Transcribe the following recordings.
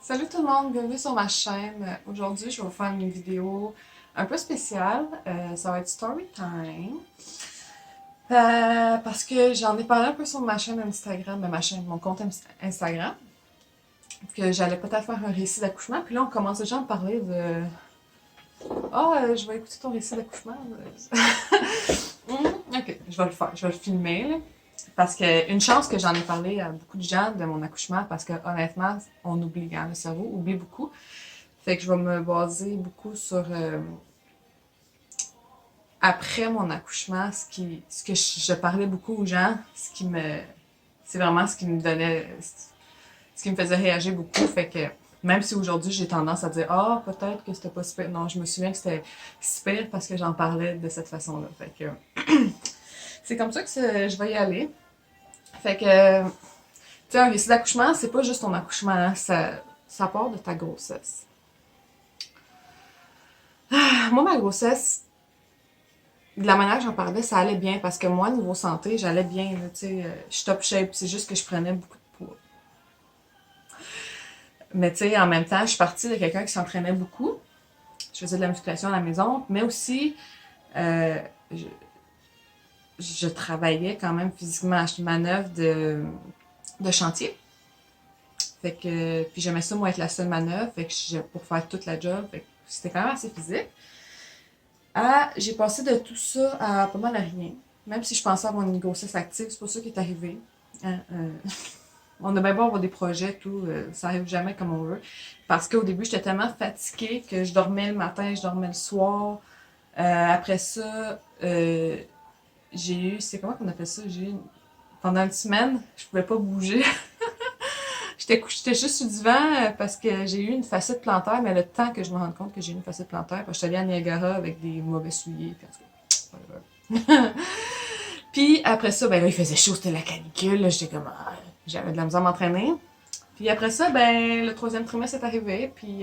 Salut tout le monde, bienvenue sur ma chaîne. Aujourd'hui, je vais vous faire une vidéo un peu spéciale. Ça va être story time. Parce que j'en ai parlé un peu sur ma chaîne Instagram, mon compte Instagram, que j'allais peut-être faire un récit d'accouchement. Puis là, on commence déjà à me parler de je vais écouter ton récit d'accouchement. Ok, je vais le faire, je vais le filmer, là. Parce que une chance que j'en ai parlé à beaucoup de gens de mon accouchement, parce que honnêtement, on oublie, hein, le cerveau oublie beaucoup. Fait que je vais me baser beaucoup sur après mon accouchement, ce que je parlais beaucoup aux gens, c'est vraiment ce qui me donnait, ce qui me faisait réagir beaucoup. Fait que même si aujourd'hui j'ai tendance à dire peut-être que c'était pas si pire, non, je me souviens que c'était si pire parce que j'en parlais de cette façon-là. Fait que c'est comme ça que je vais y aller. Fait que tu sais, un récit d'accouchement, c'est pas juste ton accouchement, hein, ça part de ta grossesse. Moi, ma grossesse, de la manière que j'en parlais, ça allait bien parce que moi, niveau santé, j'allais bien. Tu sais, je suis top shape. C'est juste que je prenais beaucoup de poids. Mais tu sais, en même temps, je suis partie de quelqu'un qui s'entraînait beaucoup. Je faisais de la musculation à la maison, mais aussi, euh, je, je travaillais quand même physiquement. Je manœuvre de chantier. Fait que, puis j'aimais ça, moi, être la seule manœuvre. Fait que pour faire toute la job. Fait que c'était quand même assez physique. J'ai passé de tout ça à pas mal à rien. Même si je pensais avoir une grossesse active, c'est pas ça qui est arrivé. Hein, on a bien beau avoir des projets, tout, ça arrive jamais comme on veut. Parce qu'au début, j'étais tellement fatiguée que je dormais le matin, je dormais le soir. Après ça, j'ai eu, c'est comment qu'on appelle ça? Pendant une semaine, je pouvais pas bouger. J'étais juste sur le divan parce que j'ai eu une facette plantaire, mais le temps que je me rende compte que j'ai eu une facette plantaire, parce que j'étais allée à Niagara avec des mauvais souliers, puis en tout cas, puis après ça, ben là, il faisait chaud, c'était la canicule, là, j'étais comme, j'avais de la misère à m'entraîner. Puis après ça, ben, le troisième trimestre est arrivé, puis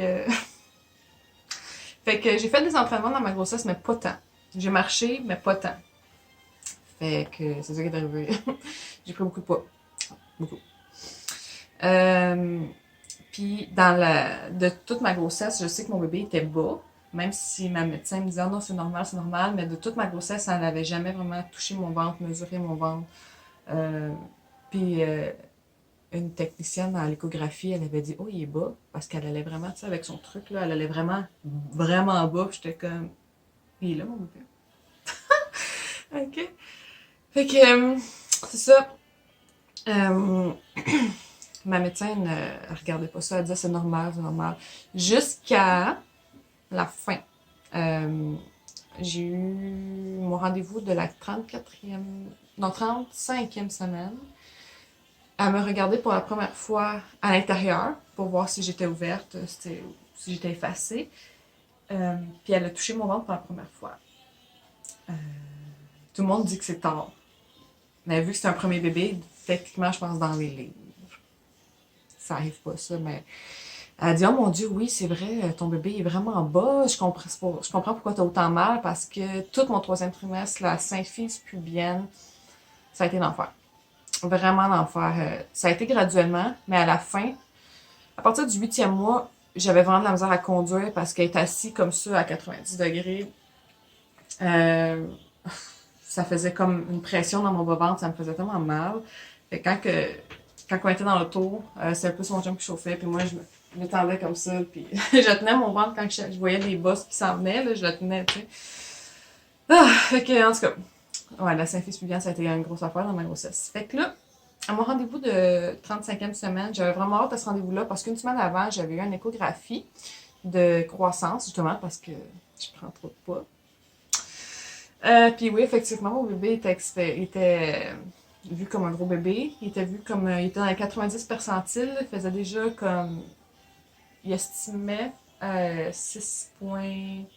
fait que j'ai fait des entraînements dans ma grossesse, mais pas tant. J'ai marché, mais pas tant. Fait que c'est ça qui est arrivé. J'ai pris beaucoup de poids. Beaucoup. Euh, Puis de toute ma grossesse, je sais que mon bébé était bas, même si ma médecin me disait non, c'est normal, mais de toute ma grossesse, elle n'avait jamais vraiment touché mon ventre, mesuré mon ventre. Euh, puis une technicienne à l'échographie, elle avait dit il est bas, parce qu'elle allait vraiment, tu sais, avec son truc, là, elle allait vraiment, vraiment bas, puis j'étais comme, il est là, mon bébé. Ok. Fait que, c'est ça. Euh, Ma médecin ne regardait pas ça, elle disait c'est normal, c'est normal. Jusqu'à la fin. Euh, j'ai eu mon rendez-vous de la 34e, non, 35e semaine. Elle me regardait pour la première fois à l'intérieur pour voir si j'étais ouverte, si j'étais effacée. Puis elle a touché mon ventre pour la première fois. Euh, Tout le monde dit que c'est tard. Mais vu que c'est un premier bébé, techniquement, je pense dans les livres. Ça arrive pas, ça, mais elle a dit, oh mon Dieu, oui, c'est vrai, ton bébé est vraiment bas. Je comprends pourquoi tu as autant mal parce que tout mon troisième trimestre, la symphyse pubienne, ça a été l'enfer. Vraiment l'enfer. Ça a été graduellement, mais à la fin, à partir du huitième mois, j'avais vraiment de la misère à conduire parce qu'elle est assise comme ça à 90 degrés. Euh, Ça faisait comme une pression dans mon bas-ventre, ça me faisait tellement mal. Fait que quand on était dans l'auto, c'est un peu son chum qui chauffait, puis moi, je m'étendais comme ça, puis je tenais mon ventre quand je voyais des bosses qui s'en venaient, là, je le tenais, tu sais. Fait que, en tout cas, ouais, la symphyse pubienne, ça a été une grosse affaire dans ma grossesse. Fait que là, à mon rendez-vous de 35e semaine, j'avais vraiment hâte à ce rendez-vous-là, parce qu'une semaine avant, j'avais eu une échographie de croissance, justement, parce que je prends trop de poids. Puis oui, effectivement, mon bébé était vu comme un gros bébé. Il était vu comme. Il était dans les 90 percentiles. Il faisait déjà comme. Il estimait 6,8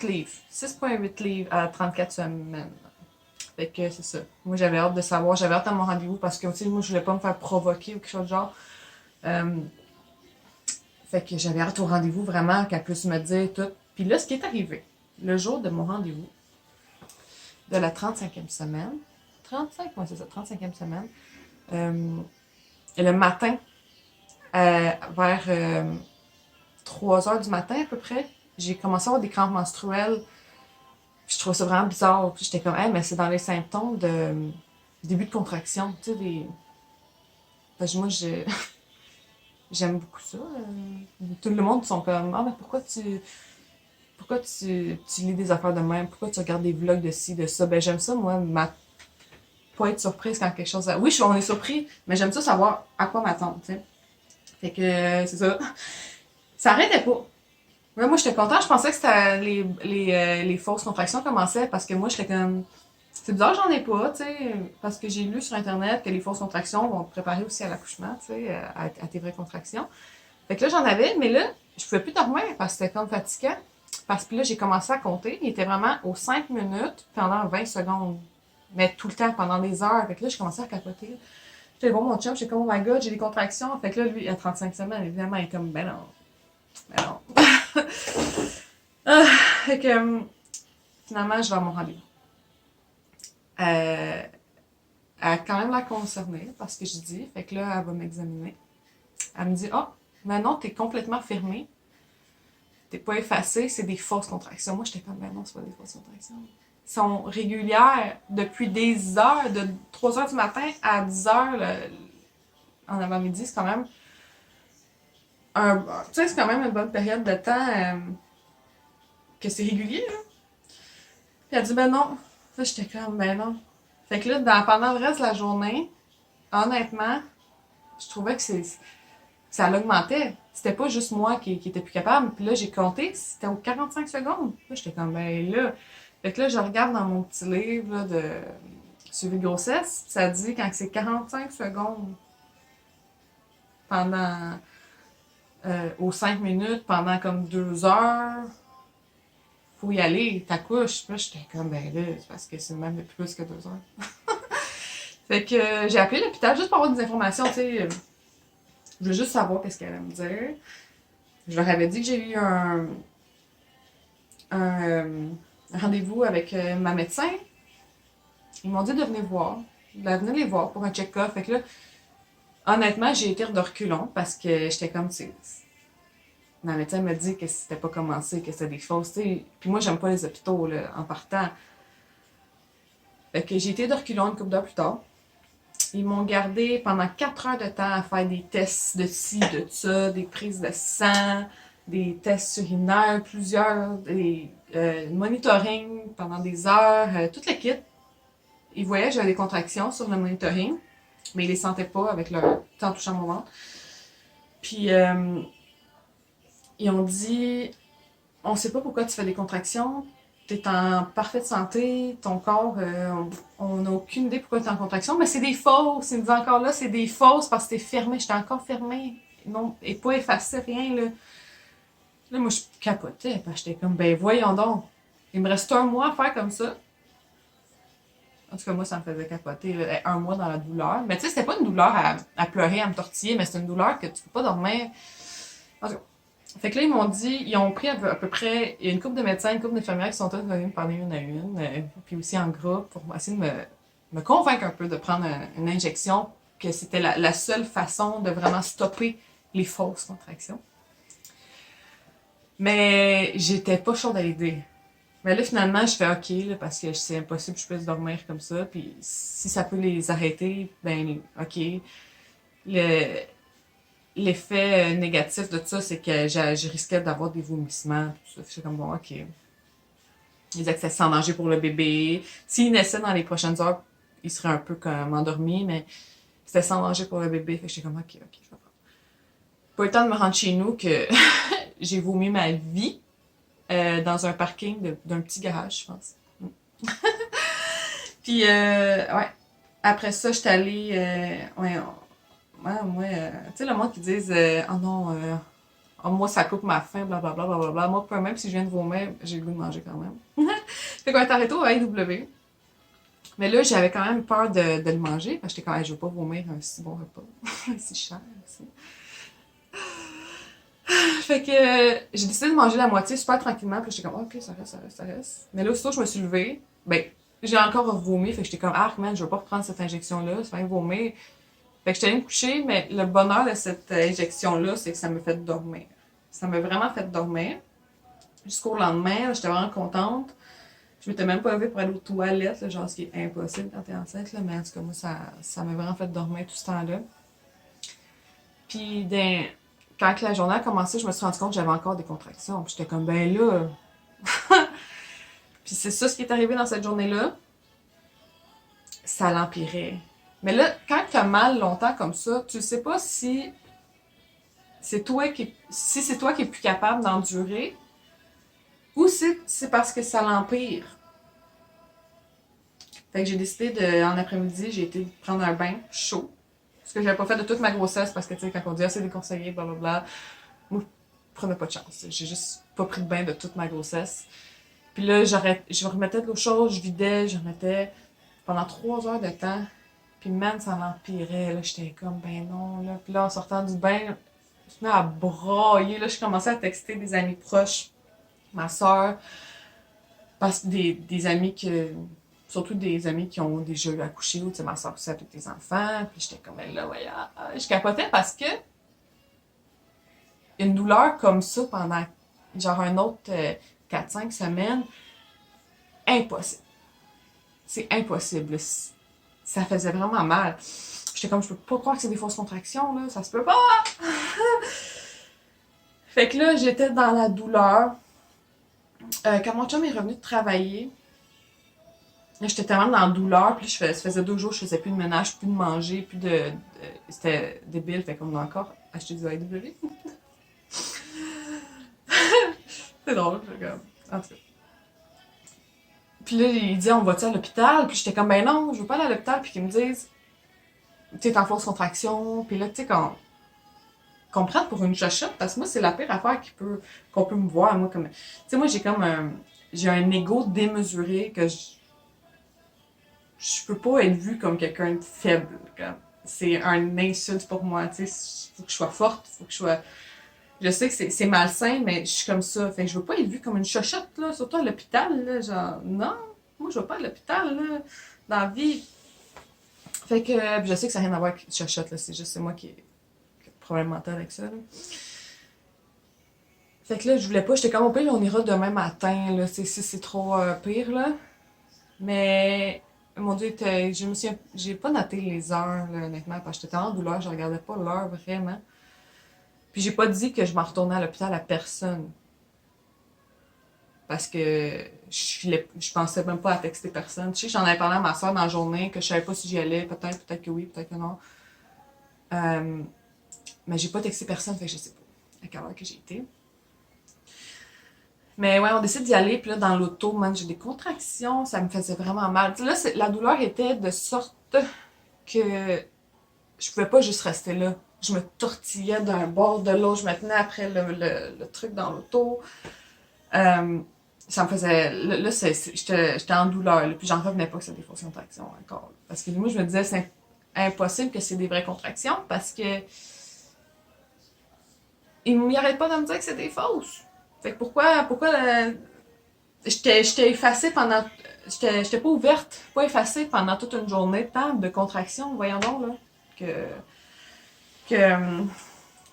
livres. 6,8 livres à 34 semaines. Fait que c'est ça. Moi, j'avais hâte de savoir. J'avais hâte à mon rendez-vous parce que, tu sais, moi, je voulais pas me faire provoquer ou quelque chose de genre. Euh, Fait que j'avais hâte au rendez-vous vraiment qu'elle puisse me dire tout. Puis là, ce qui est arrivé, le jour de mon rendez-vous, de la 35e semaine. 35, ouais, c'est ça, 35e semaine. Et le matin, vers 3 heures du matin à peu près, j'ai commencé à avoir des crampes menstruelles. Puis je trouvais ça vraiment bizarre. Puis j'étais comme, hey, mais c'est dans les symptômes de début de contraction. Tu sais, parce que moi, j'aime beaucoup ça. Tout le monde sont comme, ah, mais pourquoi tu lis des affaires de même? Pourquoi tu regardes des vlogs de ci, de ça? Ben, j'aime ça, moi, pas être surprise quand quelque chose. Oui, on est surpris, mais j'aime ça savoir à quoi m'attendre, tu sais. Fait que, c'est ça. Ça arrêtait pas. Ouais, moi, j'étais contente. Je pensais que c'était les fausses contractions commençaient parce que moi, j'étais comme. C'est bizarre, j'en ai pas, tu sais. Parce que j'ai lu sur Internet que les fausses contractions vont te préparer aussi à l'accouchement, tu sais, à tes vraies contractions. Fait que là, j'en avais, mais là, je pouvais plus dormir parce que c'était comme fatigant. Parce que là, j'ai commencé à compter. Il était vraiment aux 5 minutes pendant 20 secondes. Mais tout le temps, pendant des heures. Fait que là, j'ai commencé à capoter. J'étais bon, mon chum, j'étais comme, oh my god, j'ai des contractions. Fait que là, lui, à 35 semaines, évidemment, il est comme, ben non. Ben non. Ah, fait que, finalement, je vais à mon rendez-vous. Elle a quand même la concernée parce que je dis. Fait que là, elle va m'examiner. Elle me dit, ah, mais non, t'es complètement fermée. T'es pas effacée, c'est des fausses contractions. Moi, j'étais comme, ben non, c'est pas des fausses contractions. Elles sont régulières depuis des heures, de 3 heures du matin à 10 heures en avant-midi. C'est quand même tu sais, c'est quand même une bonne période de temps que c'est régulier, là. Puis elle dit, ben non. Là, j'étais comme, ben non. Fait que là, pendant le reste de la journée, honnêtement, je trouvais que ça l'augmentait. C'était pas juste moi qui était plus capable. Puis là, j'ai compté, c'était aux 45 secondes. Là, j'étais comme, ben là. Fait que là, je regarde dans mon petit livre là, de suivi de grossesse. Ça dit quand c'est 45 secondes pendant aux 5 minutes, pendant comme 2 heures, faut y aller, t'accouches. Puis là, j'étais comme, ben là, c'est parce que c'est même plus que 2 heures. Fait que j'ai appelé l'hôpital juste pour avoir des informations, tu sais. Je voulais juste savoir qu'est-ce qu'elle allait me dire. Je leur avais dit que j'ai eu un rendez-vous avec ma médecin. Ils m'ont dit de venir voir, de venir les voir pour un check-up. Fait que là, honnêtement, j'ai été de reculons parce que j'étais comme, tu sais, ma médecin m'a dit que c'était pas commencé, que c'était des fausses, tu sais. Puis moi, j'aime pas les hôpitaux, là, en partant. Fait que j'ai été de reculons une couple d'heures plus tard. Ils m'ont gardé pendant 4 heures de temps à faire des tests de ci, de ça, des prises de sang, des tests urinaires, plusieurs, des monitoring pendant des heures, toute la kit. Ils voyaient que j'avais des contractions sur le monitoring, mais ils les sentaient pas avec leur en touchant mon ventre. Puis ils ont dit, on sait pas pourquoi tu fais des contractions, t'es en parfaite santé, ton corps, on n'a aucune idée pourquoi t'es en contraction, mais c'est des fausses. Ils me disaient encore là, c'est des fausses parce que t'es fermée. J'étais encore fermée. Non, et pas effacée, rien, là. Là, moi, je capotais, parce que j'étais comme, ben voyons donc. Il me reste 1 mois à faire comme ça. En tout cas, moi, ça me faisait capoter, là, 1 mois dans la douleur. Mais tu sais, c'était pas une douleur à pleurer, à me tortiller, mais c'est une douleur que tu peux pas dormir. En tout cas. Fait que là, ils m'ont dit, ils ont pris à peu près, il y a une couple de médecins, une couple d'infirmières qui sont toutes venues me parler une à une, puis aussi en groupe, pour essayer de me convaincre un peu de prendre une injection, que c'était la seule façon de vraiment stopper les fausses contractions. Mais j'étais pas chaude à l'idée. Mais là, finalement, je fais OK, là, parce que c'est impossible que je puisse dormir comme ça, puis si ça peut les arrêter, ben OK. Le, L'effet négatif de tout ça, c'est que je risquais d'avoir des vomissements. Tout ça. C'est comme bon, ok. Ils disaient que c'était sans danger pour le bébé. S'il naissait dans les prochaines heures, il serait un peu comme endormi, mais c'était sans danger pour le bébé. Fait que j'étais comme ok, je vais prendre. Pas eu le temps de me rendre chez nous que j'ai vomi ma vie dans un parking d'un petit garage, je pense. Puis, ouais. Après ça, j'étais allée. Ouais, moi, tu sais, le monde qui disent oh non, oh, moi ça coupe ma faim, blablabla, blablabla. Moi, peu même si je viens de vomir, j'ai le goût de manger quand même. Fait qu'on est arrêté au AEW. Mais là, j'avais quand même peur de le manger, parce que j'étais quand même, je veux pas vomir un si bon repas. C'est cher aussi. Fait que j'ai décidé de manger la moitié super tranquillement, puis j'étais comme, ok, ça reste, ça reste, ça reste. Mais là, aussitôt, je me suis levée, ben, j'ai encore vomi, fait que j'étais comme, ah, man, je veux pas reprendre cette injection-là, c'est pas vomir. Fait que j'étais allée me coucher, mais le bonheur de cette injection-là, c'est que ça me fait dormir. Ça m'a vraiment fait dormir. Jusqu'au lendemain, j'étais vraiment contente. Je m'étais même pas levée pour aller aux toilettes, là, genre ce qui est impossible quand t'es enceinte, là, mais en tout cas, moi, ça m'a vraiment fait dormir tout ce temps-là. Puis, quand la journée a commencé, je me suis rendu compte que j'avais encore des contractions. Puis j'étais comme, ben là. Puis c'est ça ce qui est arrivé dans cette journée-là. Ça l'empirait. Mais là, quand t'as mal longtemps comme ça, tu sais pas si c'est toi qui es plus capable d'endurer ou si c'est parce que ça l'empire. Fait que j'ai décidé en après-midi, j'ai été prendre un bain chaud. Ce que j'avais pas fait de toute ma grossesse parce que, tu sais, quand on dit, ah, c'est déconseillé, blablabla, moi, je prenais pas de chance. J'ai juste pas pris de bain de toute ma grossesse. Puis là, je remettais de l'eau chaude, je vidais, je remettais pendant 3 heures de temps. Puis man, ça l'empirait. Là, j'étais comme, ben non. Là. Puis là, en sortant du bain, je me suis mis à brailler. Là, je commençais à texter des amis proches, ma soeur, parce que des amis surtout des amis qui ont déjà eu accouché, ou tu sais, ma soeur aussi avec des enfants. Puis j'étais comme, ben là, ouais, je capotais parce que une douleur comme ça pendant genre un autre 4-5 semaines, impossible. C'est impossible. Ça faisait vraiment mal. J'étais comme, je peux pas croire que c'est des fausses contractions, là. Ça se peut pas! Fait que là, j'étais dans la douleur. Quand mon chum est revenu de travailler, j'étais tellement dans la douleur, puis ça faisait 2 jours que je faisais plus de ménage, plus de manger, c'était débile, fait qu'on a encore acheté du AEW. C'est drôle, je regarde. En tout cas. Puis là, il dit, on va-tu à l'hôpital? Puis j'étais comme, ben non, je veux pas aller à l'hôpital, puis qu'ils me disent, tu sais, t'es en fausse contraction, puis là, tu sais, qu'on me prenne pour une chochotte, parce que moi, c'est la pire affaire qu'on peut me voir, moi, comme... Tu sais, moi, j'ai un ego démesuré que je peux pas être vue comme quelqu'un de faible. C'est un insulte pour moi, tu sais. Faut que je sois forte, faut que je sois... Je sais que c'est malsain, mais je suis comme ça. Fait que je veux pas être vue comme une chochotte, là, surtout à l'hôpital, là. Genre, non, moi, je vais pas à l'hôpital, là, dans la vie. Fait que je sais que ça n'a rien à voir avec une chochotte, là. C'est moi qui ai problème mental avec ça, là. Fait que là, je voulais pas. J'étais comme, au pire, on ira demain matin, là. C'est trop pire, là. Mais, mon Dieu, j'ai pas noté les heures, là, honnêtement, parce que j'étais en douleur, je regardais pas l'heure vraiment. Puis j'ai pas dit que je m'en retournais à l'hôpital à personne. Parce que je pensais même pas à texter personne. Tu sais, j'en avais parlé à ma soeur dans la journée, que je savais pas si j'y allais, peut-être que oui, peut-être que non. Mais j'ai pas texté personne, fait que je sais pas à quelle heure que j'ai été. Mais ouais, on décide d'y aller, puis là, dans l'auto, man, j'ai des contractions, ça me faisait vraiment mal. Là, la douleur était de sorte que je pouvais pas juste rester là. Je me tortillais d'un bord de l'autre, je me tenais après le truc dans l'auto. Ça me faisait... Là, j'étais en douleur, là, puis j'en revenais pas que c'était des fausses contractions encore. Parce que moi, je me disais, c'est impossible que c'est des vraies contractions, parce que ils arrêtent pas de me dire que c'est des fausses. Fait que pourquoi j'étais effacée pendant, j'étais pas ouverte, pas effacée pendant toute une journée de temps de contraction, voyons donc, là, que, que,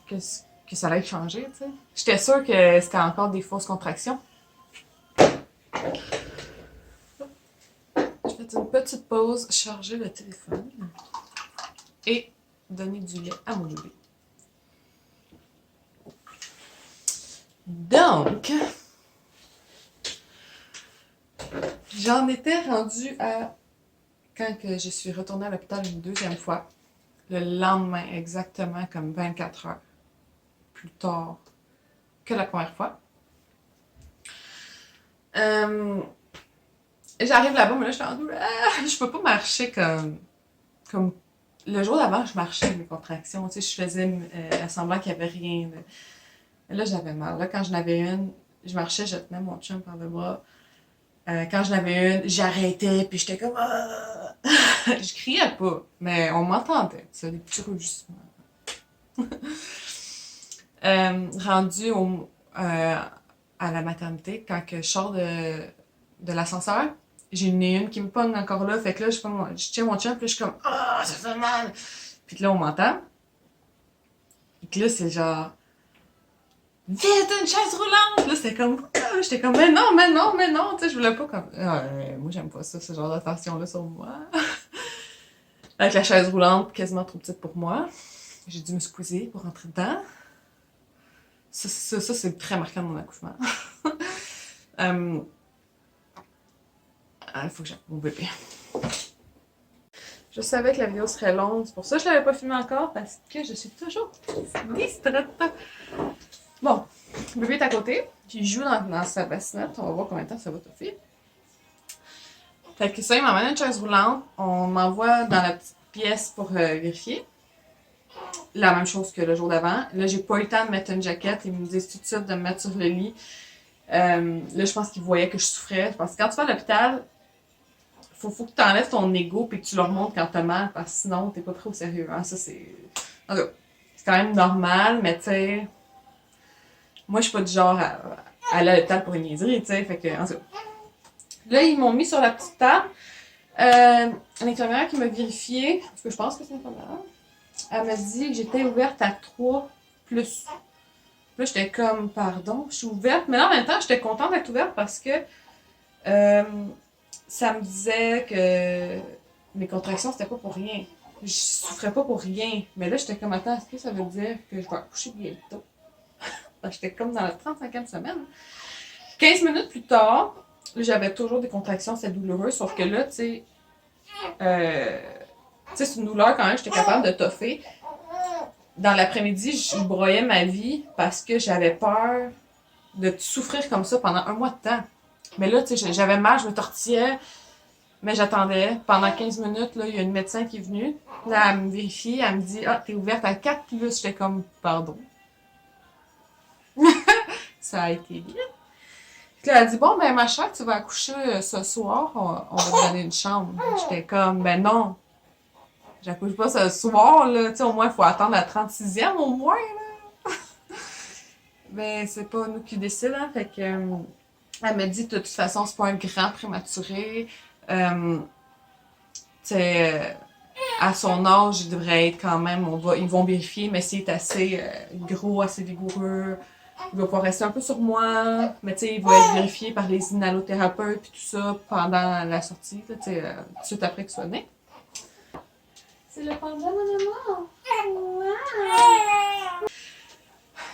que, que ça allait changer, tu sais. J'étais sûre que c'était encore des fausses contractions. Je fais une petite pause, charger le téléphone et donner du lait à mon bébé. Donc, j'en étais rendue à quand que je suis retournée à l'hôpital une deuxième fois, le lendemain, exactement comme 24 heures plus tard que la première fois. J'arrive là-bas, mais là, je suis en douleur. Je peux pas marcher comme le jour d'avant, je marchais avec mes contractions. Tu sais, je faisais semblant qu'il y avait rien. Là, j'avais mal. Là, quand j'en avais une, je marchais, je tenais mon chum par le bras. Quand j'en avais une, j'arrêtais, puis j'étais comme... Je criais pas, mais on m'entendait. C'est des petits rugissements. Rendu à la maternité, quand que je sors de l'ascenseur, j'ai une qui me pogne encore là. Fait que là, je tiens mon chum, puis je suis comme, ah, ça fait mal. Puis là, on m'entend. Puis là, c'est genre, vite, une chaise roulante! Là, c'était comme, ah, j'étais comme, mais non, mais non, mais non, tu sais, je voulais pas comme, ah, moi, j'aime pas ça, ce genre d'attention-là sur moi. Avec la chaise roulante quasiment trop petite pour moi. J'ai dû me squeezer pour rentrer dedans. Ça c'est très marquant de mon accouchement. Il faut que j'aille mon bébé. Je savais que la vidéo serait longue, c'est pour ça que je l'avais pas filmée encore, parce que je suis toujours distraite. Bon, le bébé est à côté, puis il joue dans sa bassinette, on va voir combien de temps ça va toffer. Fait que ça, il m'emmène une chaise roulante, on m'envoie dans la petite pièce pour vérifier. La même chose que le jour d'avant. Là, j'ai pas eu le temps de mettre une jaquette, ils me disent tout de suite de me mettre sur le lit. Là, je pense qu'ils voyaient que je souffrais, parce que quand tu vas à l'hôpital, faut que tu enlèves ton ego puis que tu leur montres quand t'as mal, parce que sinon, t'es pas pris au sérieux. Hein? Ça, c'est. En tout cas, c'est quand même normal, mais tu sais. Moi, je suis pas du genre à aller à l'hôpital pour une niaiserie, tu sais. Fait que, en tout cas. Là, ils m'ont mis sur la petite table. L'infirmière qui m'a vérifié, parce que je pense que c'est une infirmière, elle m'a dit que j'étais ouverte à 3+. Là, j'étais comme, pardon, je suis ouverte. Mais là, en même temps, j'étais contente d'être ouverte parce que ça me disait que mes contractions, c'était pas pour rien. Je souffrais pas pour rien. Mais là, j'étais comme, attends, est-ce que ça veut dire que je vais accoucher bientôt? J'étais comme dans la 35e semaine. 15 minutes plus tard, j'avais toujours des contractions, c'était douloureux, sauf que là, tu sais, c'est une douleur quand même, j'étais capable de toffer. Dans l'après-midi, je broyais ma vie parce que j'avais peur de souffrir comme ça pendant un mois de temps. Mais là, tu sais, j'avais mal, je me tortillais, mais j'attendais. Pendant 15 minutes, là, il y a une médecin qui est venue. Là, elle me vérifie, elle me dit « Ah, t'es ouverte à 4+. » J'étais comme « Pardon. » Ça a été vite. Puis là, elle dit « Bon, ben ma chère, tu vas accoucher ce soir, on va te donner une chambre. » J'étais comme « Ben non. J'accouche pas ce soir, là. Tu sais, au moins, il faut attendre la 36e, au moins, là. » Ben, c'est pas nous qui décidons, hein. Fait que, elle me dit, de toute façon, c'est pas un grand prématuré. Tu sais, à son âge, il devrait être quand même, ils vont vérifier, mais s'il est assez gros, assez vigoureux, il va pouvoir rester un peu sur moi. Mais tu sais, il va être vérifié par les inhalothérapeutes et tout ça pendant la sortie, tu sais, tout de suite après qu'il soit né. C'est le panda, mon amour.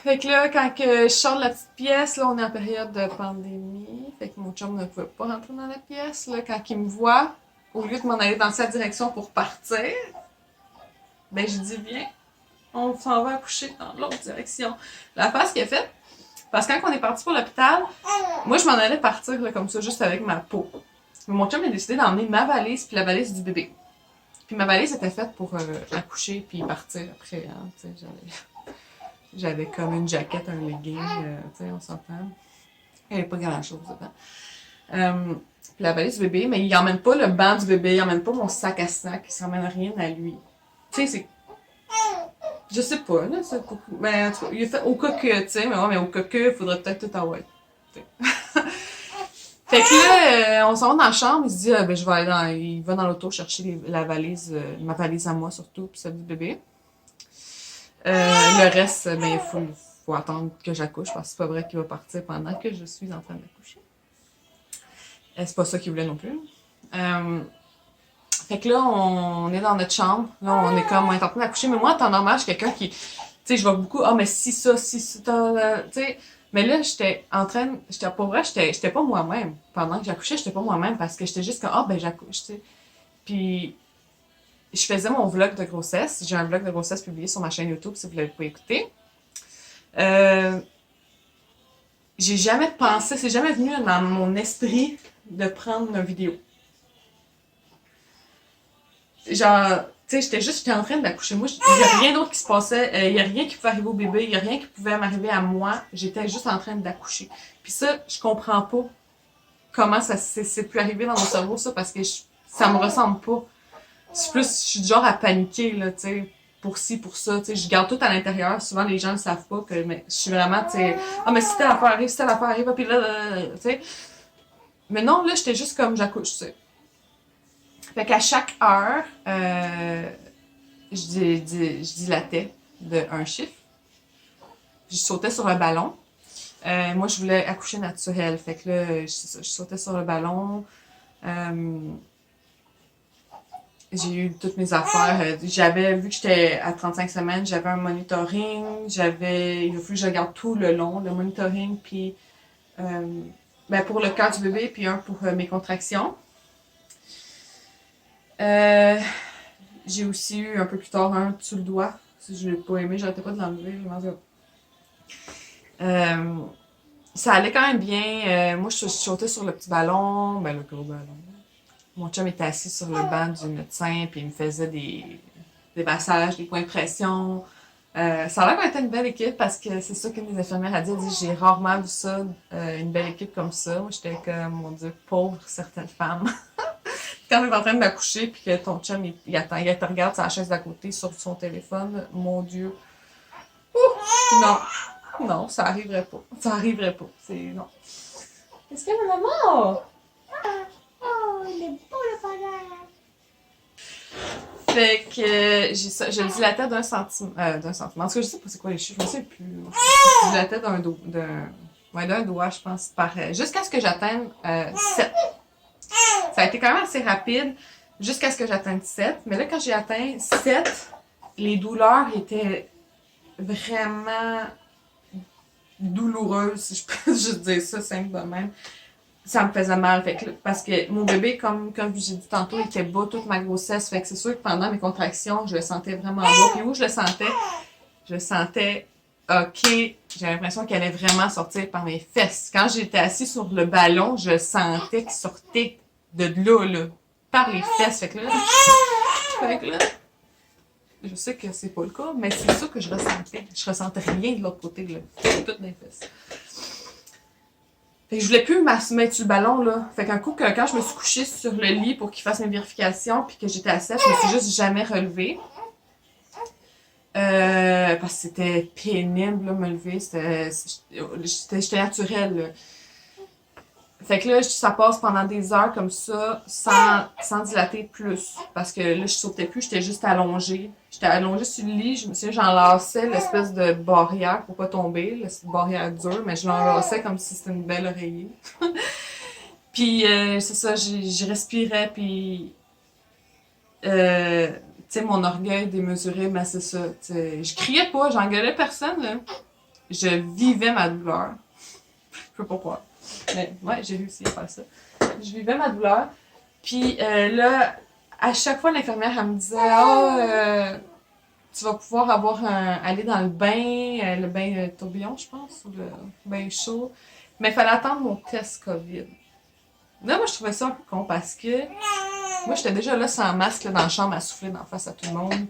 Fait que là, quand je sors de la petite pièce, là, on est en période de pandémie. Fait que mon chum ne pouvait pas rentrer dans la pièce. Là, quand il me voit, au lieu de m'en aller dans sa direction pour partir, ben je dis viens, on s'en va accoucher dans l'autre direction. La face qu'il a faite, parce que quand on est parti pour l'hôpital, moi je m'en allais partir là, comme ça, juste avec ma peau. Mais mon chum a décidé d'emmener ma valise puis la valise du bébé. Puis ma valise était faite pour accoucher puis partir après. Hein, j'avais comme une jaquette, un legging, tu sais, on s'entend. Il n'y avait pas grand-chose dedans. Puis la valise du bébé, mais il n'emmène pas le banc du bébé, il n'emmène pas mon sac à sac, il s'emmène rien à lui. Tu sais, c'est... Je sais pas, là, c'est... Mais en tout cas, il a fait au cas que, tu sais, mais ouais, mais au cas que, il faudrait peut-être tout envoyer. Fait que là, on s'en va dans la chambre, il se dit, ben je vais aller il va dans l'auto chercher la valise, ma valise à moi surtout, puis celle du bébé. Le reste, ben, il faut attendre que j'accouche parce que c'est pas vrai qu'il va partir pendant que je suis en train d'accoucher. C'est pas ça qu'il voulait non plus. Fait que là, on est dans notre chambre. Là, on est en train d'accoucher. Mais moi, en temps normal, je suis quelqu'un qui, tu sais, je vois beaucoup, mais si ça, tu sais. Mais là, pour vrai, j'étais pas moi-même. Pendant que j'accouchais, j'étais pas moi-même parce que j'étais juste comme, ben, j'accouche, tu sais. Puis, je faisais mon vlog de grossesse. J'ai un vlog de grossesse publié sur ma chaîne YouTube si vous l'avez pas écouté. J'ai jamais pensé, c'est jamais venu dans mon esprit de prendre une vidéo. Genre, tu sais, j'étais en train d'accoucher. Moi, il y a rien d'autre qui se passait. Il y a rien qui pouvait arriver au bébé. Il y a rien qui pouvait m'arriver à moi. J'étais juste en train d'accoucher. Puis ça, je comprends pas comment ça s'est pu arriver dans mon cerveau, ça, parce que ça me ressemble pas. Je suis du genre à paniquer, là, tu sais, pour ci, pour ça, tu sais, je garde tout à l'intérieur. Souvent, les gens ne savent pas que, mais je suis vraiment, tu sais, mais si telle affaire arrive, puis là, tu sais. Mais non, là, j'étais juste comme j'accouche, tu sais. Fait qu'à chaque heure, je dilatais de un chiffre. Je sautais sur le ballon. Moi, je voulais accoucher naturel. Fait que là, je sautais sur le ballon. J'ai eu toutes mes affaires. J'avais, vu que j'étais à 35 semaines, j'avais un monitoring. Il a fallu que je regarde tout le long, le monitoring, puis ben pour le cœur du bébé, puis un pour mes contractions. J'ai aussi eu un peu plus tard un sur le doigt. Si je l'ai pas aimé, j'arrêtais pas de l'enlever. Ça allait quand même bien. Moi, je sautais sur le petit ballon, ben le gros ballon. Mon chum était assis sur le banc du médecin, puis il me faisait des massages, des points de pression. Ça a l'air qu'on était une belle équipe parce que c'est ça qu'une des infirmières a dit. Elle dit, j'ai rarement vu ça, une belle équipe comme ça. Moi, j'étais comme, mon Dieu, pauvre certaines femmes. Quand t'es en train d'accoucher puis que ton chum, il attend, il te regarde sur la chaise d'à côté sur son téléphone, mon Dieu. Ouh! Non. Non, ça arriverait pas. Ça arriverait pas. C'est, non. Est-ce que mon amour? Oh, il est beau le bonheur. Fait que je dilatais d'un centimètre. D'un centimètre. En tout cas, je sais pas c'est quoi les chiffres, je me sais plus. Je dilatais d'un doigt, je pense, jusqu'à ce que j'atteigne 7. Ça a été quand même assez rapide jusqu'à ce que j'atteigne 7. Mais là, quand j'ai atteint 7, les douleurs étaient vraiment douloureuses, si je peux juste dire ça simple de même. Ça me faisait mal. Fait que, parce que mon bébé, comme j'ai dit tantôt, il était bas toute ma grossesse. Fait que c'est sûr que pendant mes contractions, je le sentais vraiment bas. Puis où je le sentais? Je le sentais, OK, j'ai l'impression qu'elle allait vraiment sortir par mes fesses. Quand j'étais assis sur le ballon, je sentais qu'il sortait de là, par les fesses. Fait que là, je sais que c'est pas le cas, mais c'est ça que je ressentais. Je ressentais rien de l'autre côté, là. C'était tout dans les fesses. Fait que je voulais plus mettre sur le ballon, là. Fait qu'un coup, quand je me suis couchée sur le lit pour qu'il fasse mes vérifications, puis que j'étais assise, je me suis juste jamais relevée. Parce que c'était pénible, là, me lever. J'étais naturelle, là. Fait que là, ça passe pendant des heures comme ça, sans dilater plus. Parce que là, je sautais plus, j'étais juste allongée. J'étais allongée sur le lit, je me souviens, j'enlaçais l'espèce de barrière pour pas tomber, la barrière dure, mais je l'enlaçais comme si c'était une belle oreiller. Puis, c'est ça, je respirais, puis... tu sais, mon orgueil démesuré, ben c'est ça. T'sais, je criais pas, j'engueulais personne, là. Je vivais ma douleur. Je peux pas croire. Mais ouais, j'ai réussi à faire ça. Je vivais ma douleur. Puis là, à chaque fois, l'infirmière, elle me disait, tu vas pouvoir aller dans le bain tourbillon, je pense, ou le bain chaud. Mais il fallait attendre mon test COVID. Là, moi, je trouvais ça un peu con parce que moi, j'étais déjà là sans masque, là, dans la chambre, à souffler d'en face à tout le monde.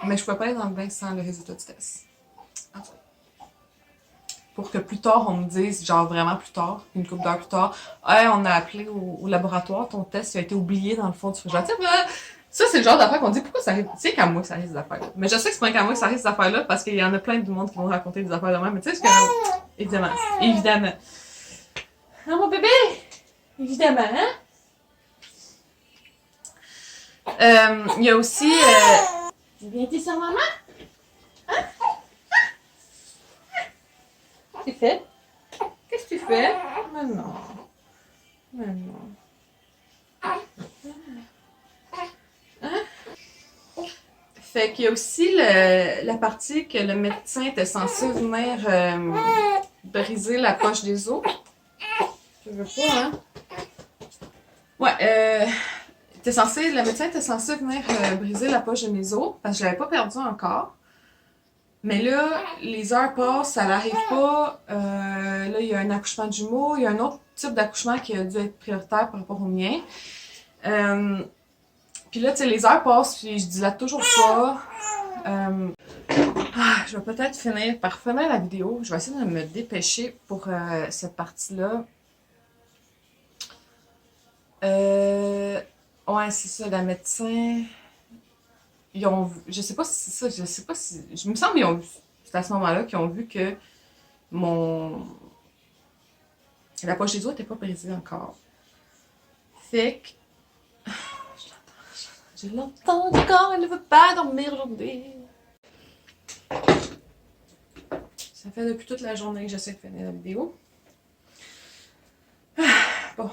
Mais je pouvais pas aller dans le bain sans le résultat du test. En tout cas. Pour que plus tard, on me dise, genre vraiment plus tard, une couple d'heures plus tard, hey, on a appelé au laboratoire, ton test a été oublié dans le fond du frigidaire. Ça, c'est le genre d'affaires qu'on dit, pourquoi ça arrive? C'est qu'à moi que ça arrive, ces affaires-là. Mais je sais que c'est pas qu'à moi que ça arrive, ces affaires-là, parce qu'il y en a plein de monde qui vont raconter des affaires de même. Mais tu sais, c'est que, évidemment, évidemment. Ah, mon bébé! Évidemment, hein? Il y a aussi, viens t'es sur maman? Hein? Qu'est-ce que tu fais? Qu'est-ce que tu fais? Mais non. Mais non. Hein? Fait qu'il y a aussi la partie que le médecin était censé venir briser la poche des os. Je veux pas, hein? Ouais, le médecin était censé venir briser la poche de mes os parce que je l'avais pas perdu encore. Mais là, les heures passent, ça n'arrive pas. Là, il y a un accouchement de jumeaux, il y a un autre type d'accouchement qui a dû être prioritaire par rapport au mien. Puis là, tu sais, les heures passent, puis je dilate toujours pas. Je vais peut-être finir par finir la vidéo. Je vais essayer de me dépêcher pour cette partie-là. Ouais, c'est ça, la médecin. Ils ont vu, je sais pas si c'est ça, je sais pas si. Je me semble qu'ils ont vu. C'est à ce moment-là qu'ils ont vu que mon. La poche des os n'était pas brisée encore. Fait que. Je l'entends encore, elle ne veut pas dormir aujourd'hui. Ça fait depuis toute la journée que j'essaie de finir la vidéo. Bon.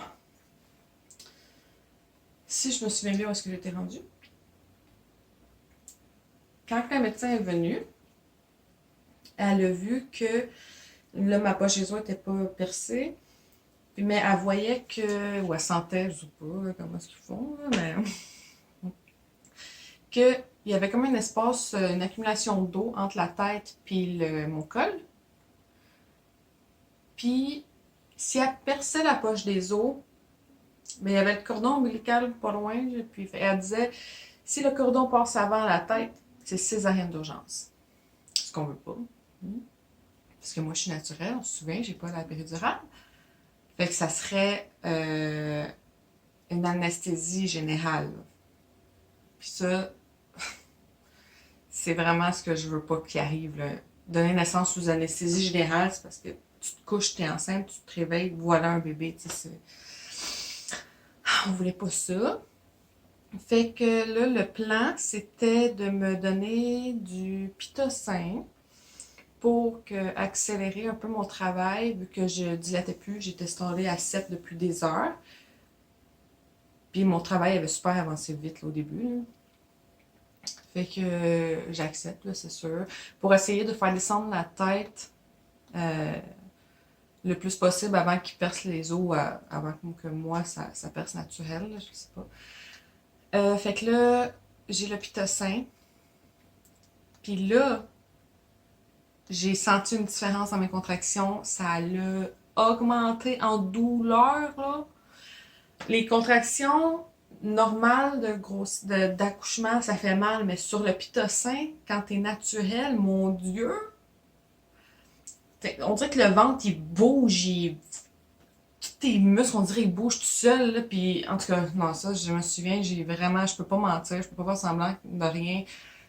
Si je me souviens bien où est-ce que j'étais rendue. Quand la médecin est venue, elle a vu que là, ma poche des os n'était pas percée. Mais elle voyait que, ou elle sentait, je sais pas comment est-ce qu'ils font, là, mais qu'il y avait comme un espace, une accumulation d'eau entre la tête et mon col. Puis, si elle perçait la poche des os, mais il y avait le cordon ombilical pas loin. Puis elle disait, si le cordon passe avant la tête, c'est césarienne d'urgence. Ce qu'on veut pas. Parce que moi, je suis naturelle, on se souvient, j'ai pas la péridurale. Fait que ça serait une anesthésie générale. Puis ça, c'est vraiment ce que je veux pas qu'il arrive. Là. Donner naissance sous anesthésie générale, c'est parce que tu te couches, t'es enceinte, tu te réveilles, voilà un bébé. On voulait pas ça. Fait que là, le plan, c'était de me donner du pitocin pour accélérer un peu mon travail, vu que je dilatais plus, j'étais installée à 7 depuis des heures. Puis mon travail avait super avancé vite là, au début. Là. Fait que j'accepte, là, c'est sûr. Pour essayer de faire descendre la tête le plus possible avant qu'il perce les os, avant que moi, ça perce naturel, là, je sais pas. Fait que là, j'ai le pitocin. Puis là, j'ai senti une différence dans mes contractions. Ça l'a augmenté en douleur, là. Les contractions normales d'accouchement, ça fait mal, mais sur le pitocin, quand t'es naturel, mon Dieu, on dirait que le ventre, il bouge, tous tes muscles, on dirait qu'ils bougent tout seuls, là, puis en tout cas, non, ça, je me souviens, je peux pas mentir, je peux pas faire semblant de rien,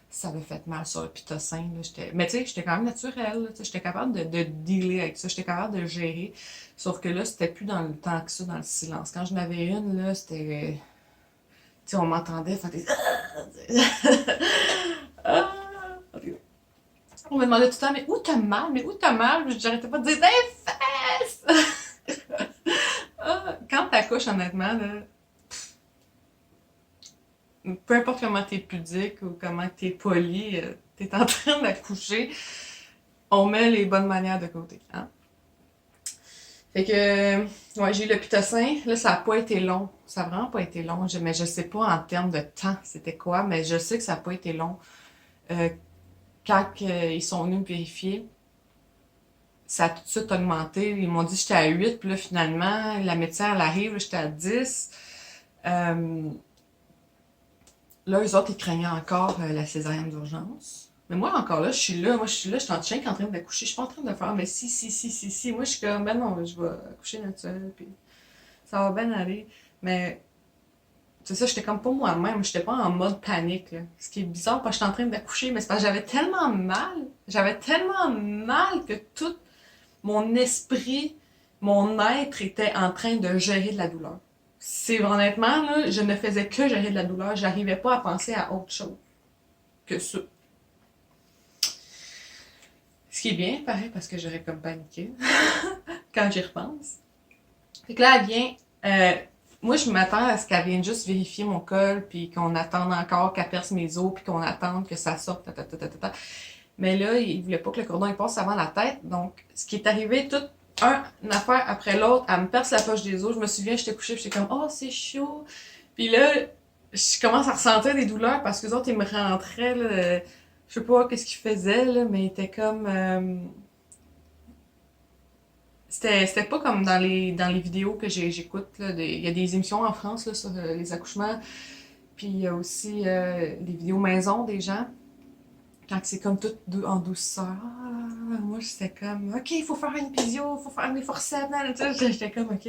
ça avait fait mal sur le pitocin, là, mais tu sais, j'étais quand même naturelle, là, j'étais capable de dealer avec ça, j'étais capable de le gérer, sauf que là, c'était plus dans le temps que ça, dans le silence. Quand j'en avais une, là, c'était, tu sais, on m'entendait faire des... Ah! On me demandait tout le temps, mais où t'as mal? Mais où t'as mal? Puis j'arrêtais pas de dire, des fesses! Quand t'accouches, honnêtement, là, peu importe comment t'es pudique ou comment t'es poli, t'es en train d'accoucher, on met les bonnes manières de côté. Hein? Fait que, ouais, j'ai eu le pitocin. Là, ça a pas été long. Ça a vraiment pas été long. Mais je sais pas en termes de temps c'était quoi, mais je sais que ça a pas été long. Quand ils sont venus me vérifier, ça a tout de suite augmenté. Ils m'ont dit que j'étais à 8, puis là, finalement, la médecin, elle arrive, j'étais à 10. Là, eux autres, ils craignaient encore la césarienne d'urgence. Mais moi, encore là, je suis là, je suis en chien en train d'accoucher. Je suis pas en train de faire, mais si. Moi, je suis comme, ben non, je vais accoucher naturel, puis ça va bien aller. Mais, c'est ça, j'étais comme pas moi-même, j'étais pas en mode panique, là. Ce qui est bizarre, parce que j'étais en train d'accoucher, mais c'est parce que j'avais tellement mal que tout mon esprit, mon être était en train de gérer de la douleur. C'est honnêtement, là, je ne faisais que gérer de la douleur. J'arrivais pas à penser à autre chose que ça. Ce qui est bien, pareil, parce que j'aurais comme paniqué quand j'y repense. Fait que là, elle vient. Moi, je m'attends à ce qu'elle vienne juste vérifier mon col, puis qu'on attende encore qu'elle perce mes os, puis qu'on attende que ça sorte. Mais là, il voulait pas que le cordon il passe avant la tête. Donc, ce qui est arrivé, toute une affaire après l'autre, elle me perce la poche des os. Je me souviens, j'étais couchée, puis j'étais comme, oh, c'est chaud. Puis là, je commence à ressentir des douleurs parce que les autres, ils me rentraient, là, je sais pas qu'est-ce qu'ils faisaient, là, mais ils étaient comme. C'était pas comme dans les vidéos que j'écoute, là. Il y a des émissions en France, là, sur les accouchements. Puis il y a aussi des vidéos maison des gens. Quand c'est comme tout en douceur. Moi, j'étais comme, OK, il faut faire une physio, il faut faire des forceps. J'étais comme, OK.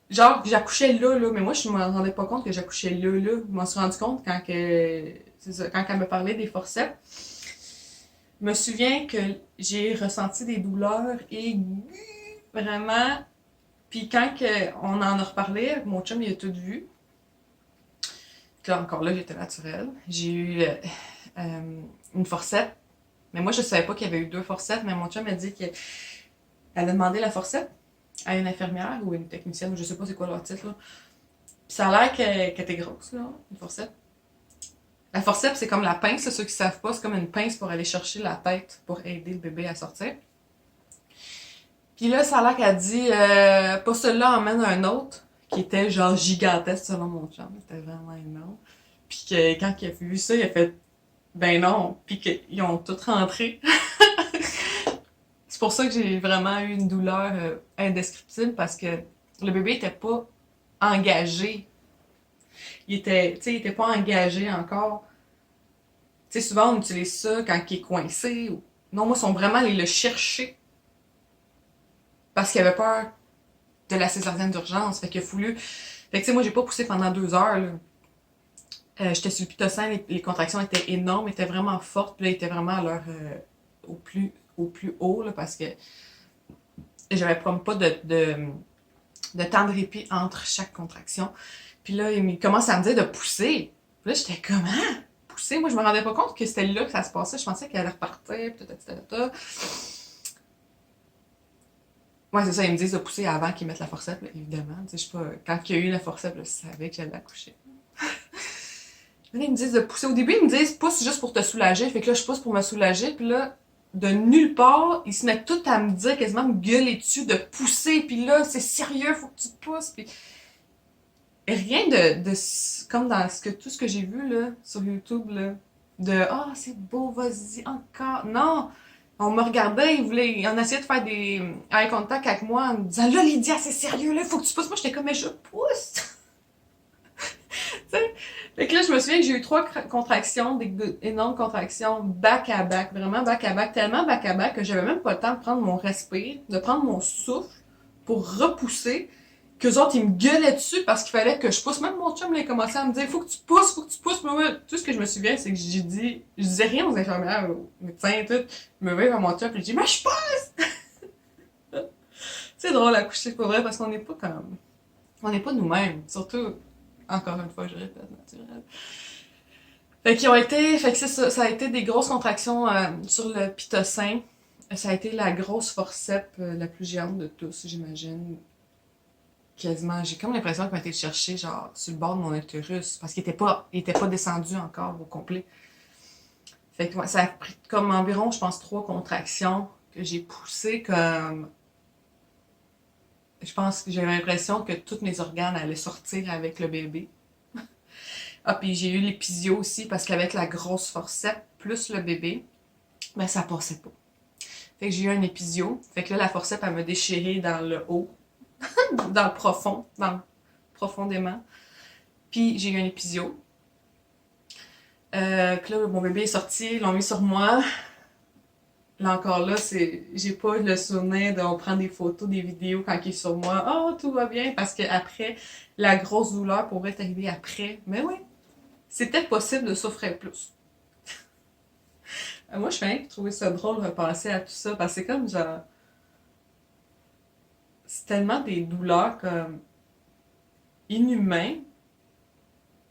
Genre, j'accouchais là, mais moi, je me rendais pas compte que j'accouchais là. Je m'en suis rendu compte quand elle me parlait des forceps. Je me souviens que j'ai ressenti des douleurs aiguës, vraiment. Puis quand on en a reparlé, mon chum, il a tout vu. Là, encore là, j'étais naturelle. J'ai eu une forceps. Mais moi, je savais pas qu'il y avait eu 2 forceps, mais mon chum m'a dit qu'elle a demandé la forceps à une infirmière ou une technicienne, je sais pas c'est quoi leur titre, là. Puis ça a l'air qu'elle était grosse, là, une forceps. La forceps, c'est comme la pince, là, ceux qui savent pas, c'est comme une pince pour aller chercher la tête pour aider le bébé à sortir. Puis là, ça a l'air qu'elle dit, pas celui-là, emmène un autre, qui était genre gigantesque selon mon chum, c'était vraiment énorme. Puis que quand il a vu ça, il a fait, ben non, puis qu'ils ont tous rentré. C'est pour ça que j'ai vraiment eu une douleur indescriptible, parce que le bébé était pas engagé. Il était pas engagé encore. Tu sais, souvent, on utilise ça quand il est coincé. Non, moi, ils sont vraiment allés le chercher parce qu'il avait peur de la césarienne d'urgence. Fait qu'il a fallu... Fait que, tu sais, moi, j'ai pas poussé pendant 2 heures, là. J'étais sur le pitocin, les contractions étaient énormes, étaient vraiment fortes. Puis là, ils étaient vraiment à leur... au plus haut, là, parce que j'avais pas de temps de répit entre chaque contraction. Puis là, il commence à me dire de pousser. Puis là, j'étais comme, hein? Pousser? Moi, je me rendais pas compte que c'était là que ça se passait. Je pensais qu'elle allait repartir, puis ta. Ouais, c'est ça, ils me disent de pousser avant qu'ils mettent la forceps, là, évidemment. Tu sais, je sais pas, quand il y a eu la forceps, là, je savais que j'allais accoucher. Là, ils me disent de pousser. Au début, ils me disent pousse juste pour te soulager. Fait que là, je pousse pour me soulager, puis là, de nulle part, ils se mettent tout à me dire, quasiment me gueuler dessus, de pousser, puis là, c'est sérieux, faut que tu te pousses, puis rien comme dans tout ce que j'ai vu là sur YouTube là, de ah c'est beau, vas-y encore. Non, on me regardait, on essayait de faire des eye contact avec moi en me disant là Lydia c'est sérieux là, faut que tu pousses. Moi j'étais comme mais je pousse. T'sais? Fait que là je me souviens que j'ai eu 3 contractions, des énormes contractions back à back, vraiment back à back, tellement back à back que j'avais même pas le temps de prendre mon respire, de prendre mon souffle pour repousser. Qu'eux autres, ils me gueulaient dessus parce qu'il fallait que je pousse. Même mon chum, il a commencé à me dire, faut que tu pousses, faut que tu pousses. Mais ouais, tout ce que je me souviens, c'est que je disais rien aux infirmières, aux médecins, tout. Je me vais vers mon chum, puis je dis, mais je pousse! C'est drôle à coucher, pour vrai, parce qu'on n'est pas comme, on n'est pas nous-mêmes. Surtout, encore une fois, je répète, naturel. Fait que c'est ça, ça a été des grosses contractions sur le pitocin. Ça a été la grosse forceps la plus géante de tous, j'imagine. Quasiment, j'ai comme l'impression qu'il m'a été chercher genre sur le bord de mon utérus parce qu'il était pas descendu encore au complet. Fait que ouais, ça a pris comme environ, je pense, 3 contractions que j'ai poussé comme. Je pense que j'avais l'impression que tous mes organes allaient sortir avec le bébé. Ah, puis j'ai eu l'épisio aussi parce qu'avec la grosse forceps plus le bébé, ben ça passait pas. Fait que j'ai eu un épisio. Fait que là, la forceps, elle m'a déchiré dans le haut, dans le profond, profondément. Puis j'ai eu un épisio. Que là, mon bébé est sorti, ils l'ont mis sur moi. Là encore là, j'ai pas le souvenir d'on prend des photos, des vidéos quand il est sur moi. Oh, tout va bien, parce que après, la grosse douleur pourrait arriver après. Mais oui, c'était possible de souffrir plus. Moi, je fais rien que trouver ça drôle de repenser à tout ça, parce que c'est comme genre. C'est tellement des douleurs comme inhumaines.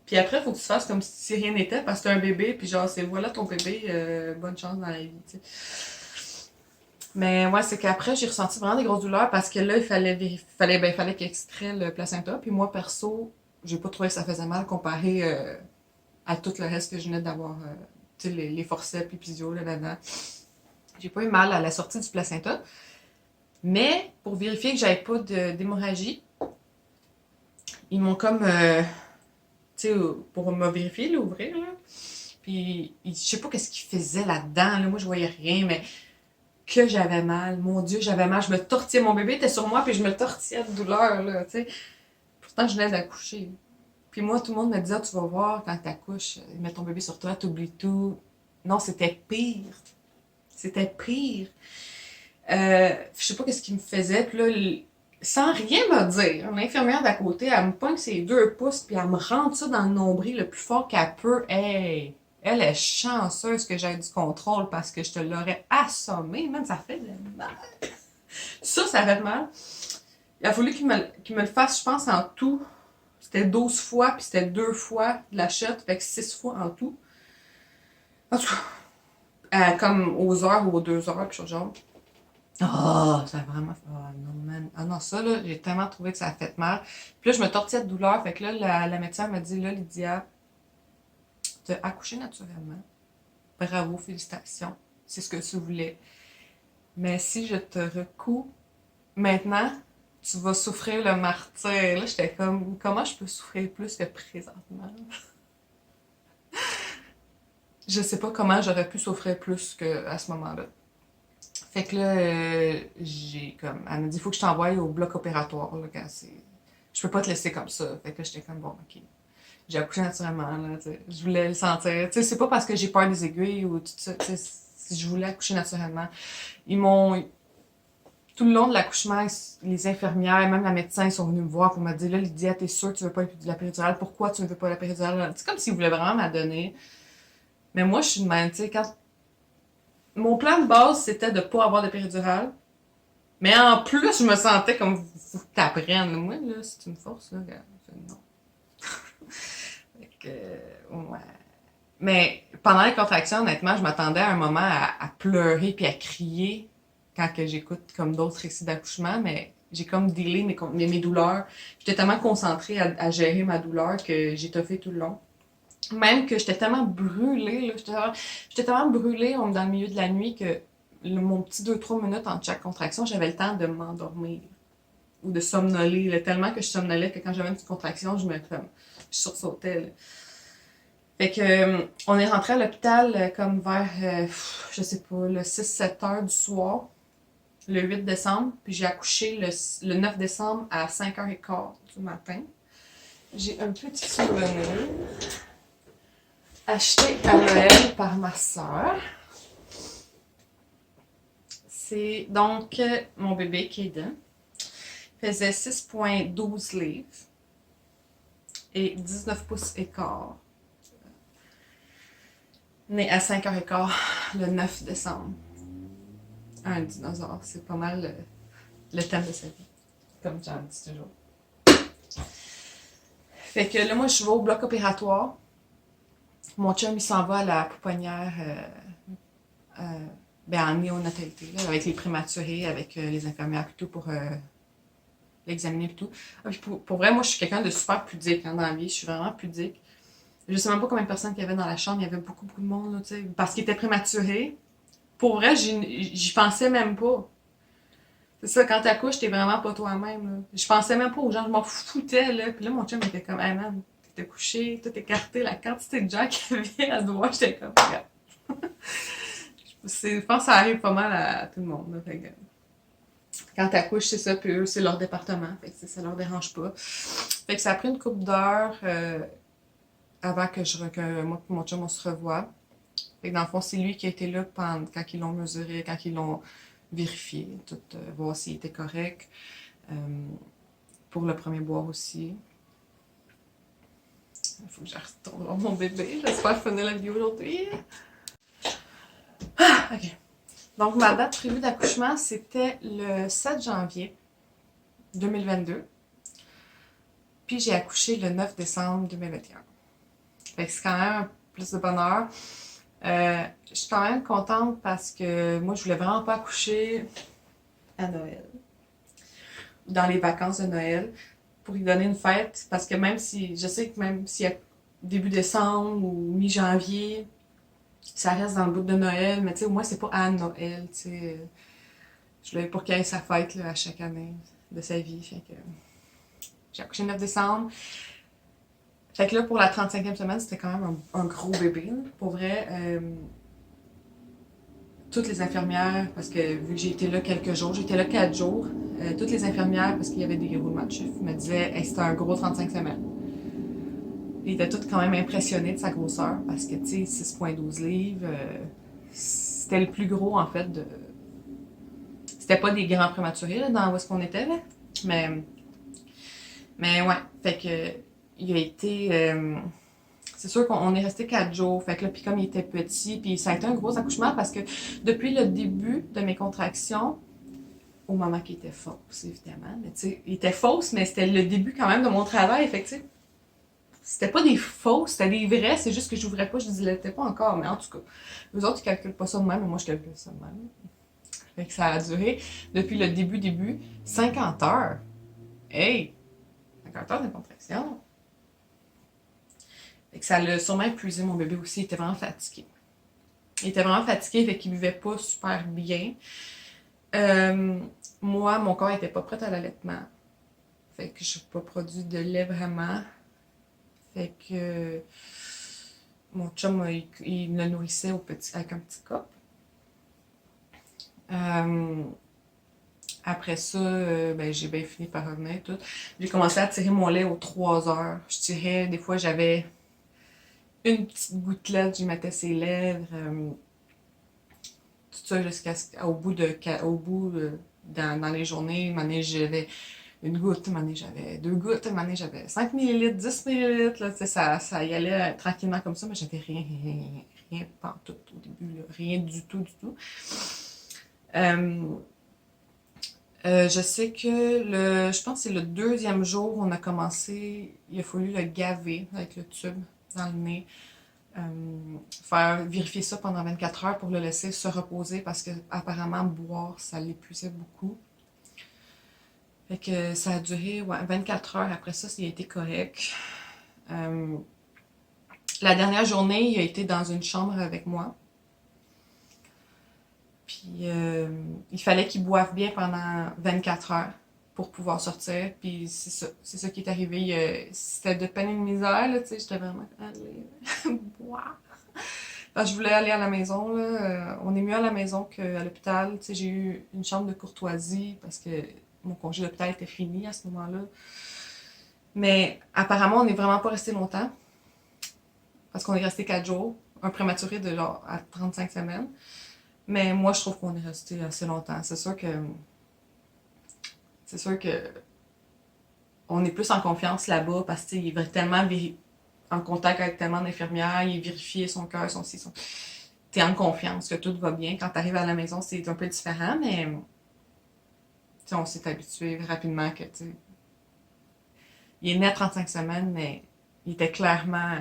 Puis après, faut que tu fasses comme si rien n'était parce que t'es un bébé, puis genre, c'est voilà ton bébé, bonne chance dans la vie, tu sais. Mais ouais, c'est qu'après, j'ai ressenti vraiment des grosses douleurs parce que là, il fallait qu'il extrait le placenta. Puis moi, perso, j'ai pas trouvé que ça faisait mal comparé à tout le reste que je venais d'avoir, tu sais, les forceps, l'épisio, là-dedans. J'ai pas eu mal à la sortie du placenta. Mais pour vérifier que j'avais pas d'hémorragie, ils m'ont comme, tu sais, pour me vérifier, l'ouvrir, là. Puis, je sais pas qu'est-ce qu'ils faisaient là-dedans, là. Moi, je voyais rien, mais que j'avais mal. Mon Dieu, j'avais mal. Je me tortillais. Mon bébé était sur moi, puis je me tortillais de douleur, là, tu sais. Pourtant, je venais d'accoucher. Puis moi, tout le monde me disait, tu vas voir, quand t'accouches, ils mettent ton bébé sur toi, t'oublies tout. Non, c'était pire. C'était pire. Je sais pas qu'est-ce qu'il me faisait, puis là, sans rien me dire, l'infirmière d'à côté, elle me pogne ses 2 pouces, puis elle me rentre ça dans le nombril le plus fort qu'elle peut. Hey! Elle est chanceuse que j'aie du contrôle parce que je te l'aurais assommé. Man, ça fait de mal. Ça fait mal. Il a fallu qu'il me le fasse, je pense, en tout. C'était 12 fois, puis c'était 2 fois de la shot, fait que 6 fois en tout. En tout cas, comme aux heures ou aux 2 heures, puis je suis genre... Ah, ça a vraiment fait... Ah non, man. Ah non, ça, là, j'ai tellement trouvé que ça a fait mal. Puis là, je me tortillais de douleur, fait que là, la médecin m'a dit, là, Lydia, t'as accouché naturellement. Bravo, félicitations. C'est ce que tu voulais. Mais si je te recouds maintenant, tu vas souffrir le martyr. Là, j'étais comme, comment je peux souffrir plus que présentement? Je sais pas comment j'aurais pu souffrir plus qu'à ce moment-là. Fait que là, j'ai comme, elle m'a dit, il faut que je t'envoie au bloc opératoire, là, quand c'est... Je peux pas te laisser comme ça. Fait que là, j'étais comme, bon, ok. J'ai accouché naturellement, là, tu sais. Je voulais le sentir. Tu sais, c'est pas parce que j'ai peur des aiguilles ou tout ça, tu sais, si je voulais accoucher naturellement. Ils m'ont, tout le long de l'accouchement, les infirmières, même la médecin, ils sont venus me voir pour me dire, là, Lydia, t'es sûre que tu veux pas la péridurale? Pourquoi tu ne veux pas la péridurale? C'est comme s'ils voulaient vraiment m'adonner. Mais moi, je suis de même, tu sais, quand... Mon plan de base, c'était de pas avoir de péridurale. Mais en plus, je me sentais comme, faut que t'apprennes. Moi, là, c'est une force, là, regarde. Non. Fait que, ouais. Mais pendant les contractions, honnêtement, je m'attendais à un moment à pleurer puis à crier quand que j'écoute comme d'autres récits d'accouchement, mais j'ai comme dealé mes douleurs. J'étais tellement concentrée à gérer ma douleur que j'ai toffé tout le long. Même que j'étais tellement brûlée, là, j'étais tellement brûlée dans le milieu de la nuit que mon petit 2-3 minutes entre chaque contraction, j'avais le temps de m'endormir ou de somnoler, là, tellement que je somnolais que quand j'avais une petite contraction, je sursautais, là. Fait que, on est rentré à l'hôpital comme vers, je sais pas, le 6-7 heures du soir, le 8 décembre, puis j'ai accouché le 9 décembre à 5h15 du matin. J'ai un petit souvenir acheté à Noël par ma soeur. C'est donc mon bébé Kaden. Faisait 6,12 livres et 19 pouces et quart. Né à 5h15 le 9 décembre. Un dinosaure, c'est pas mal le thème de sa vie, comme j'en dis toujours. Fait que là, moi, je vais au bloc opératoire. Mon chum, il s'en va à la pouponnière en néonatalité, là, avec les prématurés, avec les infirmières, plutôt pour l'examiner et tout. Ah, puis pour vrai, moi, je suis quelqu'un de super pudique dans la vie. Je suis vraiment pudique. Je sais même pas combien de personnes qu'il y avait dans la chambre. Il y avait beaucoup, beaucoup de monde, là, tu sais, parce qu'il était prématuré. Pour vrai, j'y pensais même pas. C'est ça, quand t'accouches, t'es vraiment pas toi-même, là. Je pensais même pas aux gens, je m'en foutais, là. Puis là, mon chum était comme, hey man, t'étais couché, tout écarté, la quantité de gens qu'il y avait à devoir, j'étais comme, regarde. Je pense que ça arrive pas mal à tout le monde, là. Fait que, quand t'accouches, c'est ça, puis eux, c'est leur département. Fait que ça leur dérange pas. Fait que ça a pris une couple d'heures avant que moi et mon chum, on se revoie. Fait que dans le fond, c'est lui qui a été là quand ils l'ont mesuré, quand ils l'ont vérifié, tout, voir s'il était correct. Pour le premier boire aussi. Il faut que je retourne voir mon bébé. J'espère finir la vidéo aujourd'hui. Ah, ok. Donc, ma date prévue d'accouchement, c'était le 7 janvier 2022. Puis j'ai accouché le 9 décembre 2021. Fait que c'est quand même un plus de bonheur. Je suis quand même contente parce que moi, je voulais vraiment pas accoucher à Noël. Dans les vacances de Noël. Pour y donner une fête. Parce que même si, je sais que même si début décembre ou mi-janvier, ça reste dans le bout de Noël. Mais tu sais, au moins, c'est pas à Noël, tu sais. Je voulais pour qu'elle ait sa fête là, à chaque année de sa vie. Fait que j'ai accouché le 9 décembre. Fait que là, pour la 35e semaine, c'était quand même un gros bébé. Là. Pour vrai, toutes les infirmières, parce que vu que j'ai été là quelques jours, j'étais là 4 jours, toutes les infirmières, parce qu'il y avait des roulements de chiffres, me disaient hey, c'était un gros 35 semaines. Ils étaient toutes quand même impressionnés de sa grosseur, parce que, tu sais, 6,12 livres, c'était le plus gros, en fait, de... C'était pas des grands prématurés, là, dans où est-ce qu'on était, là. Mais ouais, fait que... Il a été... c'est sûr qu'on est resté 4 jours, fait que là, puis comme il était petit, puis ça a été un gros accouchement, parce que depuis le début de mes contractions, au moment qu'il était fausse, évidemment, mais tu sais, il était fausse, mais c'était le début quand même de mon travail, fait que tu sais, C'était pas des fausses, c'était des vrais, c'est juste que j'ouvrais pas, je dilatais pas encore, mais en tout cas, eux autres, ils calculent pas ça de même, mais moi, je calcule ça de même. Fait que ça a duré, depuis le début, 50 heures. Hey! 50 heures de contraction. Fait que ça l'a sûrement épuisé mon bébé aussi, il était vraiment fatigué. Il était vraiment fatigué, fait qu'il buvait pas super bien. Moi, mon corps était pas prêt à l'allaitement. Fait que je n'ai pas produit de lait vraiment. Fait que mon chum, il me le nourrissait avec un petit cup. Après ça, ben, j'ai bien fini par revenir tout. J'ai commencé à tirer mon lait aux 3 heures. Je tirais, des fois j'avais une petite gouttelette, je mettais ses lèvres. Tout ça jusqu'au bout dans les journées. Une j'avais une goutte, une j'avais 2 gouttes, une j'avais 5 ml, 10 ml. Là, ça y allait tranquillement comme ça, mais j'avais rien pantoute au début. Là, rien du tout. Je sais que je pense que c'est le 2e jour où on a commencé, il a fallu le gaver avec le tube dans le nez. Faire vérifier ça pendant 24 heures pour le laisser se reposer parce que apparemment boire ça l'épuisait beaucoup. Fait que ça a duré 24 heures. Après ça, il a été correct. La dernière journée, il a été dans une chambre avec moi. Puis il fallait qu'il boive bien pendant 24 heures pour pouvoir sortir. Puis c'est ça qui est arrivé. C'était de peine et de misère, là, tu sais, j'étais vraiment allée boire. Parce que je voulais aller à la maison, là. On est mieux à la maison qu'à l'hôpital. Tu sais, j'ai eu une chambre de courtoisie parce que mon congé d'hôpital était fini à ce moment-là. Mais apparemment, on n'est vraiment pas resté longtemps. Parce qu'on est resté 4 jours. Un prématuré de genre à 35 semaines. Mais moi, je trouve qu'on est resté assez longtemps. C'est sûr que on est plus en confiance là-bas parce qu'il est tellement en contact avec tellement d'infirmières, il vérifie son cœur, son si, son... T'es en confiance que tout va bien. Quand t'arrives à la maison, c'est un peu différent, mais on s'est habitué rapidement que il est né à 35 semaines, mais il était clairement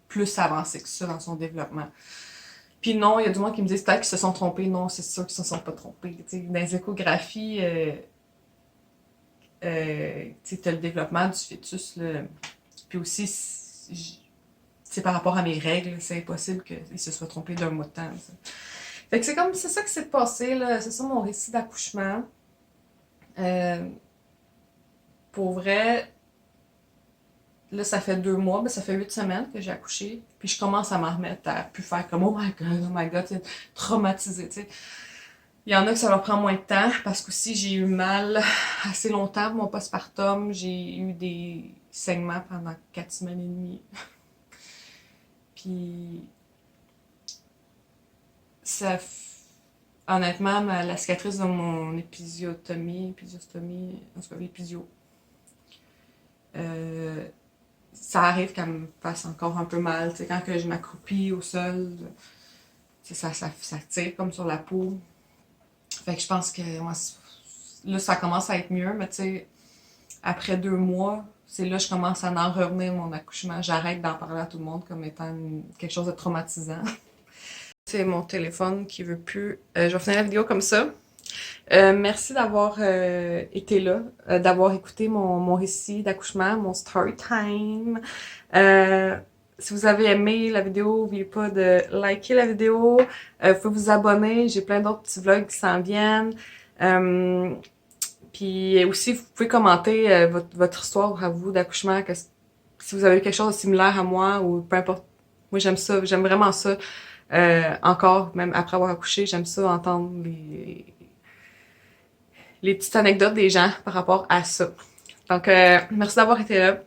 plus avancé que ça dans son développement. Puis non, il y a du monde qui me disent peut-être qu'ils se sont trompés. Non, c'est sûr qu'ils se sont pas trompés. T'sais, dans les échographies, t'as le développement du fœtus. Là. Puis aussi, c'est par rapport à mes règles, c'est impossible qu'ils se soient trompés d'un mois de temps. Ça. Fait que c'est ça qui s'est passé. Là. C'est ça mon récit d'accouchement. Pour vrai, là, ça fait 2 mois, ben, ça fait 8 semaines que j'ai accouché. Puis je commence à m'en remettre à plus faire comme oh my god, traumatisée, tu sais. Il y en a que ça leur prend moins de temps parce qu'aussi j'ai eu mal assez longtemps pour mon postpartum. J'ai eu des saignements pendant 4 semaines et demie. Puis ça honnêtement, la cicatrice de mon épisiotomie, en tout cas l'épisio, ça arrive qu'elle me fasse encore un peu mal. Tu sais, quand que je m'accroupis au sol, ça tire comme sur la peau. Fait que je pense que moi, là, ça commence à être mieux, mais tu sais, après 2 mois, c'est là que je commence à en revenir mon accouchement. J'arrête d'en parler à tout le monde comme étant quelque chose de traumatisant. C'est mon téléphone qui veut plus. Je vais finir la vidéo comme ça. Merci d'avoir été là, d'avoir écouté mon récit d'accouchement, mon story time. Si vous avez aimé la vidéo, n'oubliez pas de liker la vidéo. Vous pouvez vous abonner, j'ai plein d'autres petits vlogs qui s'en viennent. Puis aussi, vous pouvez commenter votre histoire à vous d'accouchement, si vous avez quelque chose de similaire à moi ou peu importe. Moi, j'aime ça, j'aime vraiment ça. Encore, même après avoir accouché, j'aime ça entendre les petites anecdotes des gens par rapport à ça. Donc, merci d'avoir été là.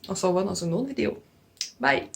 On se revoit dans une autre vidéo. Bye!